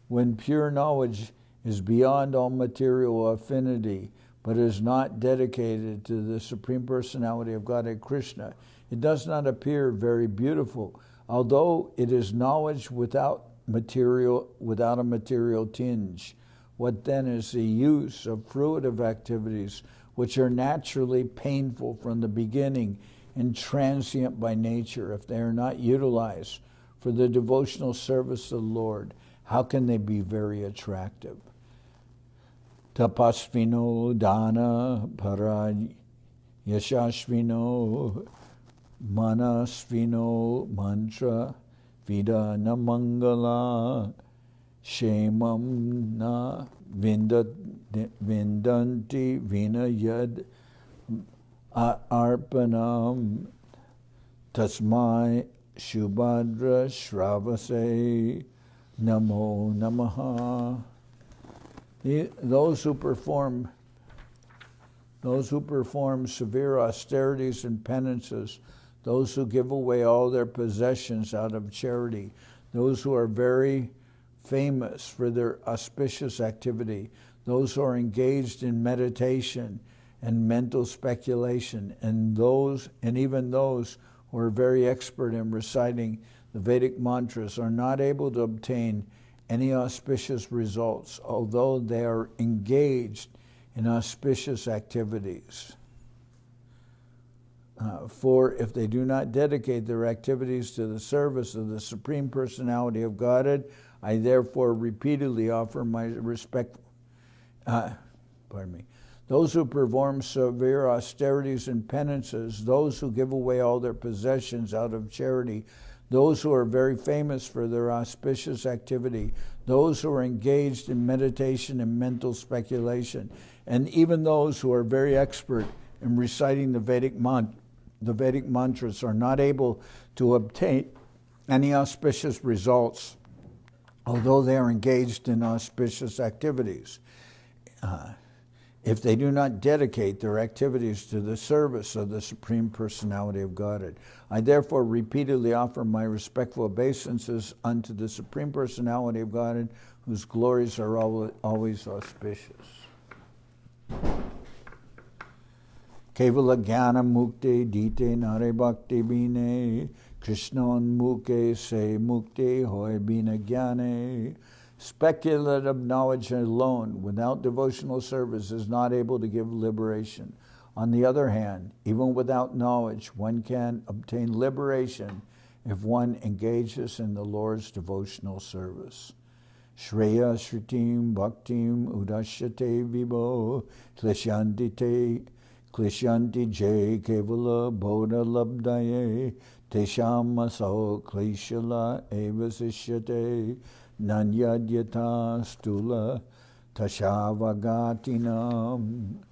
When pure knowledge is beyond all material affinity, but is not dedicated to the Supreme Personality of Godhead Krishna, it does not appear very beautiful, although it is knowledge without a material tinge. What then is the use of fruitive activities which are naturally painful from the beginning and transient by nature if they are not utilized for the devotional service of the Lord? How can they be very attractive? Tapasvino dana paraj yashashvino manasvino mantra vidana mangala shemam na vindanti vinayad arpanam tasmai shubhadra shravase namo namaha. Those who perform severe austerities and penances, those who give away all their possessions out of charity, those who are very famous for their auspicious activity, those who are engaged in meditation and mental speculation, and even those who are very expert in reciting the Vedic mantras are not able to obtain any auspicious results, although they are engaged in auspicious activities. For if they do not dedicate their activities to the service of the Supreme Personality of Godhead, I therefore repeatedly offer my respect. Those who perform severe austerities and penances, those who give away all their possessions out of charity, those who are very famous for their auspicious activity, those who are engaged in meditation and mental speculation, and even those who are very expert in reciting the Vedic mantras are not able to obtain any auspicious results, although they are engaged in auspicious activities. if they do not dedicate their activities to the service of the Supreme Personality of Godhead. I therefore repeatedly offer my respectful obeisances unto the Supreme Personality of Godhead, whose glories are always auspicious. Kevala Jnana Mukte Dite Nare Bhakti Bine Krishnan Mukhe Se Mukte Hoy Bina Jnane. Speculative knowledge alone, without devotional service, is not able to give liberation. On the other hand, even without knowledge, one can obtain liberation if one engages in the Lord's devotional service. Shreya Shrutim Bhaktim Udashyate Vibho Klishyanti Je Kevala Bodha Labdaye Tesham Maso Klishala Evasishyate Nanyadyata Stula Tashavagatinam.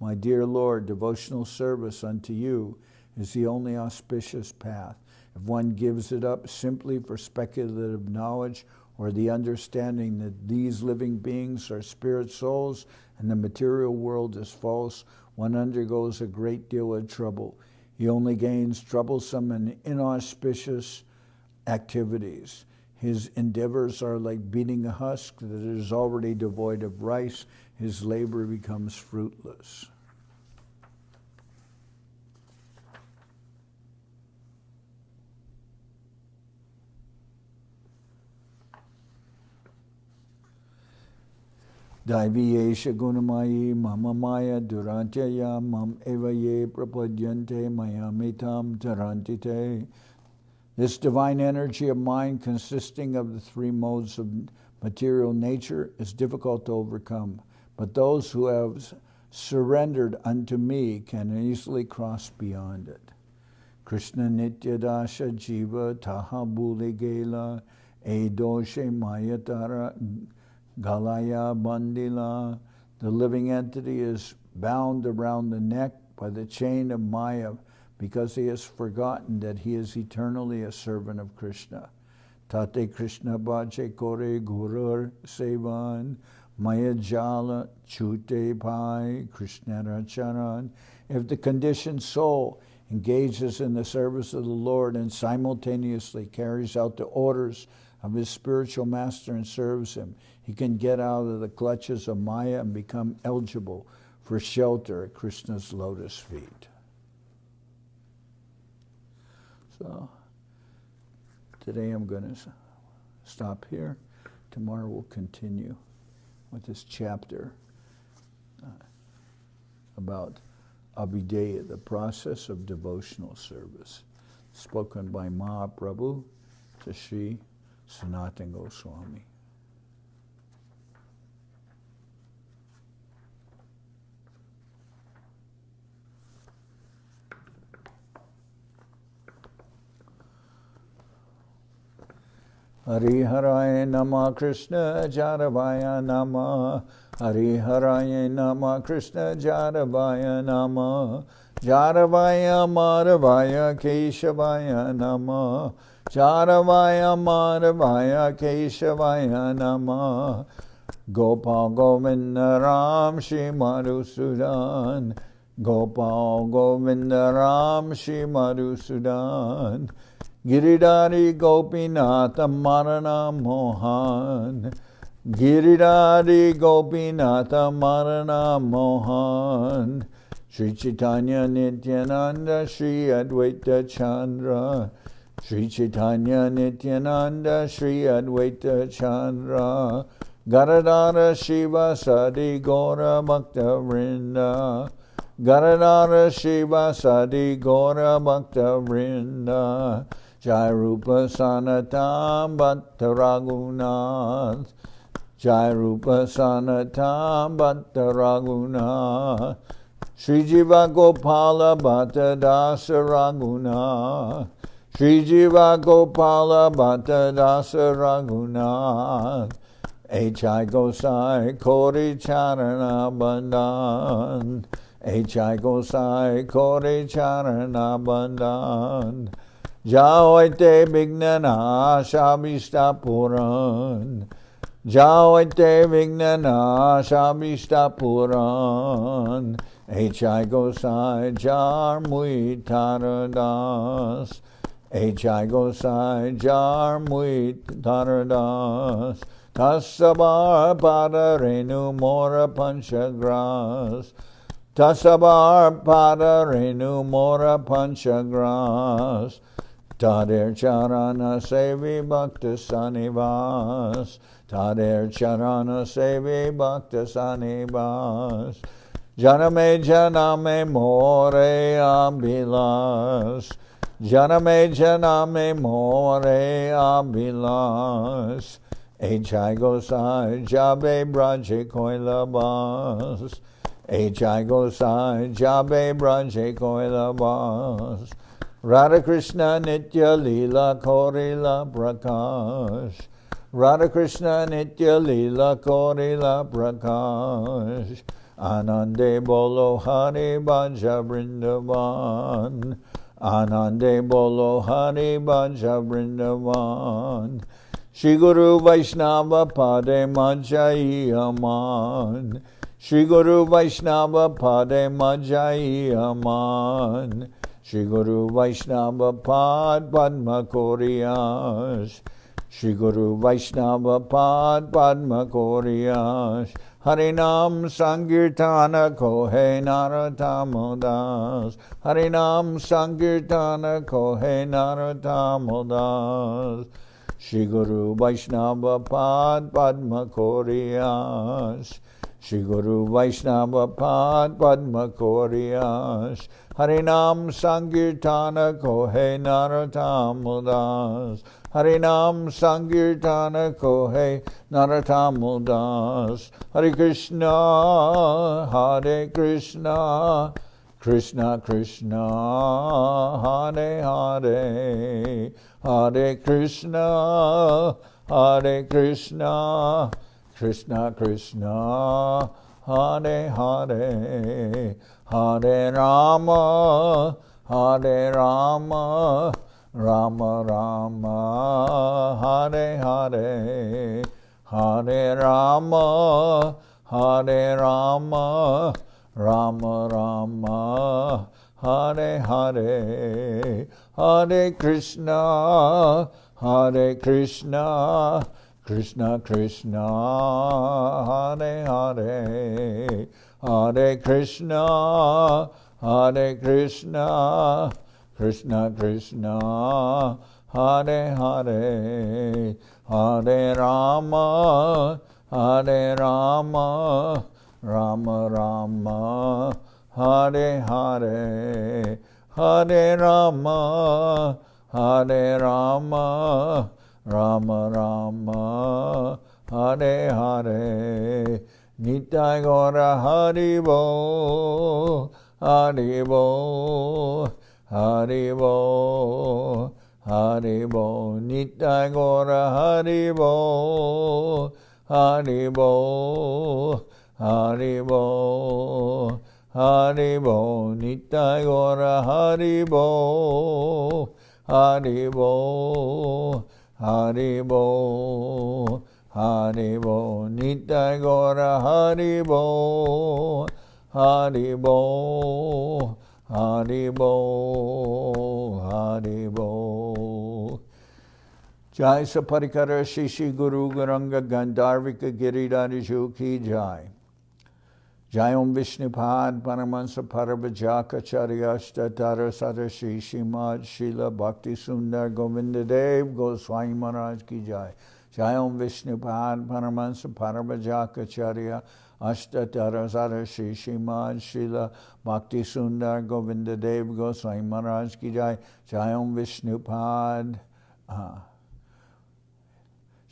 My dear Lord, devotional service unto you is the only auspicious path. If one gives it up simply for speculative knowledge or the understanding that these living beings are spirit souls and the material world is false, one undergoes a great deal of trouble. He only gains troublesome and inauspicious activities. His endeavors are like beating a husk that is already devoid of rice. His labor becomes fruitless. Daiviyesha gunamayi mama maya durantya mam eva ye prapadyante mayamitam tarantite. This divine energy of mind, consisting of the three modes of material nature, is difficult to overcome, but those who have surrendered unto me can easily cross beyond it. Krishna nityadasha jiva taha bhule gela edoshe mayatara galaya bandila. The living entity is bound around the neck by the chain of Maya, because he has forgotten that he is eternally a servant of Krishna. Tate Krishna Bhaje Kore Gurur Sevan Maya Jala Chute Pai Krishna Racharan. If the conditioned soul engages in the service of the Lord and simultaneously carries out the orders of his spiritual master and serves him, he can get out of the clutches of Maya and become eligible for shelter at Krishna's lotus feet. So, today I'm going to stop here. Tomorrow we'll continue with this chapter about abhidheya, the process of devotional service, spoken by Mahaprabhu to Sri Sanatan Goswami. Hari Haraya Nama Krishna Jaravaya Nama Hari Haraya Nama Krishna Jaravaya Nama Jaravaya Madhavaya Keshavaya Nama Jaravaya Madhavaya Keshavaya Nama Gopal Govinda Ram Shri Madhusudan Gopal Govinda Ram Shri Madhusudan Giridhari Gopinatha Marana Mohan Giridhari Gopinatha Marana Mohan Sri Chaitanya Nityananda Sri Advaita Chandra Sri Chaitanya Nityananda Sri Advaita Chandra Garadhara Shiva Sadi Gora Bhakta Vrinda Garadhara Shiva Sadi Gora Bhakta Vrinda Jai Rupa Sanatam Bhatta Raghunath Jai Rupa Sanatam Bhatta Raghunath Shri Jiva Gopala Bhatta Dasa Raghunath Shri Jiva Gopala Bhatta Dasa Raghunath H.I. Gosai Kori Charana Bandhan H.I. Gosai Kori Charana Bandhan Jaoite Bignana Shabista Puran Jaoite Vignana Shabishta Puran H.I. Gosai Jar Mui Taradas H.I. Gosai Jar Mui Taradas Tasabar Pada Renu Mora Panchagras Tasabar Pada Renu Mora Panchagras Tader Charana Sevi Bhakta Sanivas Tader Charana Sevi Bhakta Sanivas Janame Janame More Abhilas Janame Janame More Abhilas H.I. Gosai Jabe Braje Koilabas H.I. Gosai Jabe Braje Koilabas Radha Krishna Nitya Lila Korila Prakash Radha Krishna Nitya Lila Korila Prakash Anande Bolo Hari Bhaja Vrindavan Anande Bolo Hari Bhaja Vrindavan Shri Guru Vaishnava Pade Majai Aman Shri Guru Vaishnava Pade Majai Aman Shri Guru Vaishnava Pad Padma Koriyas Shri Guru Vaishnava Pad Padma Koriyas Harinam Sankirtana Kohe Naratamodas Harinam Sankirtana Kohe Naratamodas Shri Guru Vaishnava Pad Padma Koriyas Shri Guru Vaishnava Pad Padma Koriyas Harinam Sankirtana Kohe Naratamudas Harinam Sankirtana Kohe Naratamudas Hare Krishna Hare Krishna Krishna Krishna Hare Hare Hare Krishna Hare Krishna Krishna Krishna Hare Hare Hare Rama Hare Rama Rama Rama Hare Hare Hare Rama Hare Rama Rama Rama Hare Hare Hare Krishna Hare Krishna Krishna Krishna Hare Hare Hare Krishna Hare Krishna Krishna Krishna Hare Hare Hare Rama Hare Rama Rama Rama Hare Hare Hare Rama Hare Rama Rama Rama Hare Hare Nitai Gora Haribo Haribo Haribo Haribo Nitai Gora Haribo Haribo Haribo Haribo Nitai Gora Haribo Haribo Haribo Haribo Nitai Gora Haribo Haribo Haribo Haribo Jai Saparikara Shishi Guru Garanga Gandharvika Giridhariju Ki Jai Jai Om Vishnupad Paramahansa Parabhajaka Charyashta Tara Sadashi Shimad Srila Bhakti Sundar Govinda Dev Goswami Maharaj Ki Jai Jai Om Vishnupad Paramahansa Parabhajaka Charya Ashta Tara Sadashi Shimad Srila Bhakti Sundar Govinda Dev Goswami Maharaj Ki Jai Jai Om Vishnupad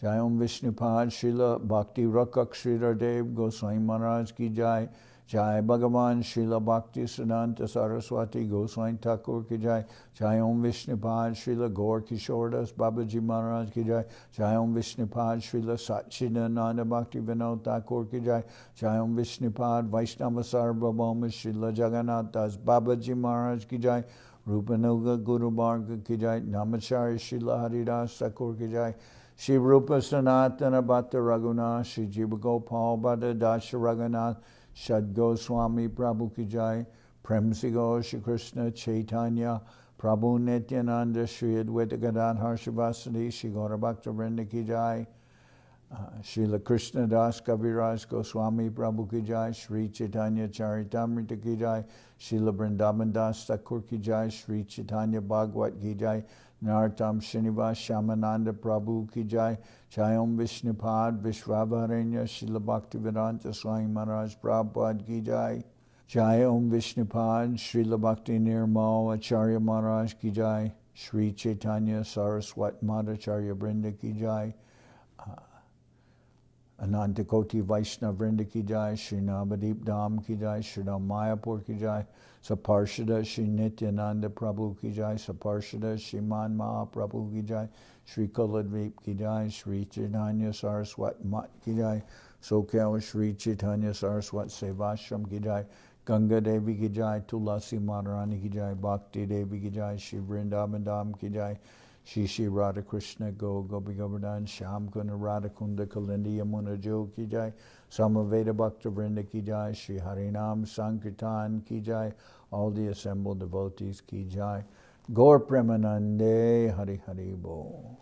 Jai Om Vishnupad Srila Bhakti Rakak Sridhar Dev Goswami Maharaj Ki Jai Jai Bhagavan Srila Bhakti Siddhanta Saraswati Goswami Thakur Ki Jai Jai Om Vishnupad Srila Gaur Kishordas Babaji Maharaj Ki Jai Jai Om Vishnupad Srila Satchidananda Bhakti Vinod Thakur Ki Jai Jai Om Vishnupad Vaishnava Sarvabhauma Srila Jagannath Das Babaji Maharaj Ki Jai Rupanuga Guru Bharga Ki Jai Namacharya Srila Haridas Thakur Ki Jai Shri Rupa Sanatana Bhatta Raghunath, Shri Jiva Gopal Bhatta Dasha Raghunath, Shad Goswami Prabhu Ki Jai, Prem Sigo Shri Krishna Chaitanya, Prabhu Nityananda, Shri Advaita Gadadhar Shivasadi, Shri Gaura Bhakta Vrinda Ki Jai, Srila Krishna Das Kaviraj Goswami Prabhu Ki Jai, Sri Chaitanya Charitamrita Ki Jai, Srila Vrindavan Das Thakur Ki Jai, Sri Chaitanya Bhagavat Ki Jai, Nartam Srinivas Shamananda Prabhu Ki Jai, Jayam Vishnupad Vishwabharanya, Srila Bhaktivedanta Swami Maharaj Prabhupada Ki Jai, Jayam Vishnupad, Srila Bhakti Nirmal Acharya Maharaj Ki Jai, Sri Chaitanya Saraswat Madhacharya Vrinda Ki Jai, Anantakoti Vaishnav Vrinda Ki Jai, Shri Navadip Dham Ki Jai, Shri Ram Mayapur Ki Jai, Saparshada Shri Nityananda Prabhu Ki Jai, Saparshada Shri Man Mahaprabhu Ki Jai, Shri Kuladvip Ki Jai, Shri Chaitanya Saraswat Mat Ki Jai, Sokel Shri Chaitanya Saraswat Sevashram Ki Jai, Ganga Devi Ki Jai, Tulasi Madharani Ki Jai, Bhakti Devi Ki Jai, Shri Vrindavan Dham Ki Jai, Shri Shri Radha Krishna Gopi Govardhan Shyam Kunda Radha Kunda Kalindi Yamuna Jo Ki Jai, Samaveda Bhakta Vrinda Ki Jai, Shri Harinam Sankirtan Ki Jai, all the assembled devotees Ki Jai, Gaur Premanande Hari Hari Bo.